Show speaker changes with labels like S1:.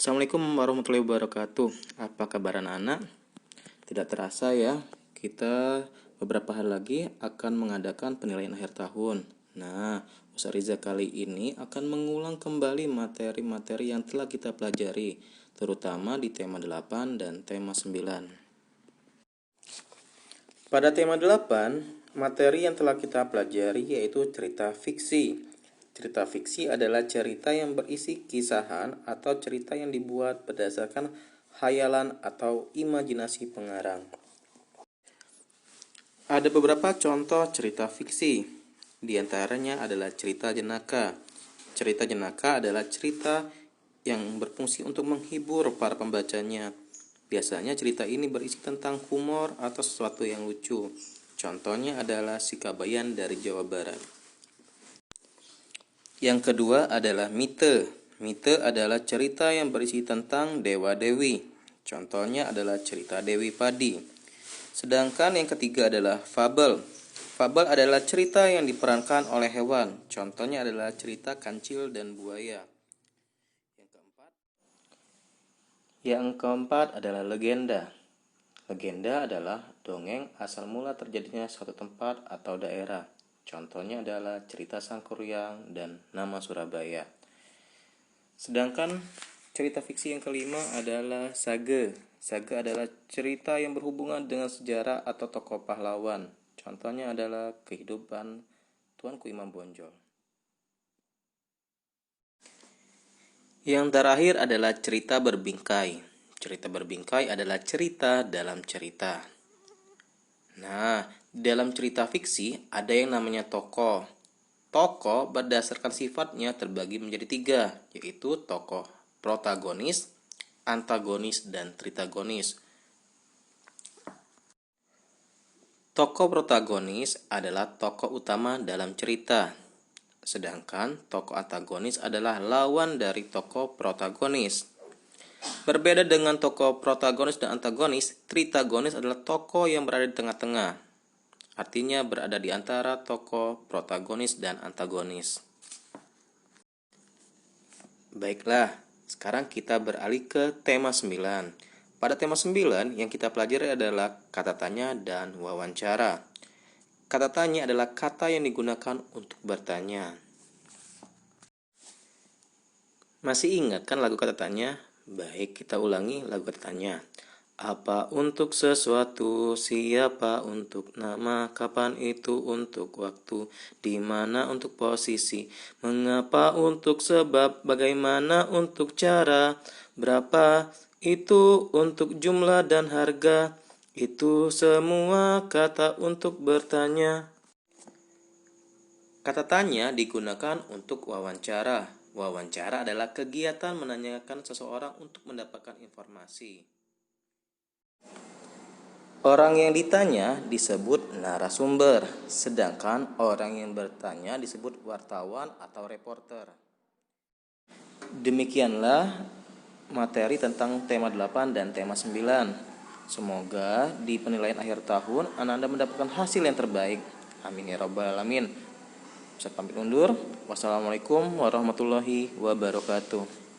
S1: Assalamualaikum warahmatullahi wabarakatuh. Apa kabar anak-anak? Tidak terasa ya, kita beberapa hari lagi akan mengadakan penilaian akhir tahun. Nah, Ustaz Riza kali ini akan mengulang kembali materi-materi yang telah kita pelajari, terutama di tema 8 dan tema 9. Pada tema 8, materi yang telah kita pelajari yaitu cerita fiksi. Cerita fiksi adalah cerita yang berisi kisahan atau cerita yang dibuat berdasarkan khayalan atau imajinasi pengarang. Ada beberapa contoh cerita fiksi. Di antaranya adalah cerita jenaka. Cerita jenaka adalah cerita yang berfungsi untuk menghibur para pembacanya. Biasanya cerita ini berisi tentang humor atau sesuatu yang lucu. Contohnya adalah Si Kabayan dari Jawa Barat. Yang kedua adalah mite. Mite adalah cerita yang berisi tentang dewa-dewi. Contohnya adalah cerita Dewi Padi. Sedangkan yang ketiga adalah fabel. Fabel adalah cerita yang diperankan oleh hewan. Contohnya adalah cerita Kancil dan Buaya. Yang keempat adalah legenda. Legenda adalah dongeng asal mula terjadinya suatu tempat atau daerah. Contohnya adalah cerita Sangkuriang dan Nama Surabaya. Sedangkan cerita fiksi yang kelima adalah sage. Sage adalah cerita yang berhubungan dengan sejarah atau tokoh pahlawan. Contohnya adalah kehidupan Tuanku Imam Bonjol. Yang terakhir adalah cerita berbingkai. Cerita berbingkai adalah cerita dalam cerita. Nah, dalam cerita fiksi ada yang namanya tokoh. Tokoh berdasarkan sifatnya terbagi menjadi 3, yaitu tokoh protagonis, antagonis, dan tritagonis. Tokoh protagonis adalah tokoh utama dalam cerita, sedangkan tokoh antagonis adalah lawan dari tokoh protagonis. Berbeda dengan tokoh protagonis dan antagonis, tritagonis adalah tokoh yang berada di tengah-tengah. Artinya berada di antara tokoh protagonis dan antagonis. Baiklah, sekarang kita beralih ke tema 9. Pada tema 9 yang kita pelajari adalah kata tanya dan wawancara. Kata tanya adalah kata yang digunakan untuk bertanya. Masih ingat kan lagu kata tanya? Baik, kita ulangi lagu kata tanya. Apa untuk sesuatu, siapa untuk nama, kapan itu untuk waktu, di mana untuk posisi, mengapa untuk sebab, bagaimana untuk cara, berapa itu untuk jumlah dan harga. Itu semua kata untuk bertanya. Kata tanya digunakan untuk wawancara. Wawancara adalah kegiatan menanyakan seseorang untuk mendapatkan informasi. Orang yang ditanya disebut narasumber, sedangkan orang yang bertanya disebut wartawan atau reporter. Demikianlah materi tentang tema 8 dan tema 9. Semoga di penilaian akhir tahun Anda mendapatkan hasil yang terbaik. Amin ya rabbal alamin. Saya pamit undur. Wassalamualaikum warahmatullahi wabarakatuh.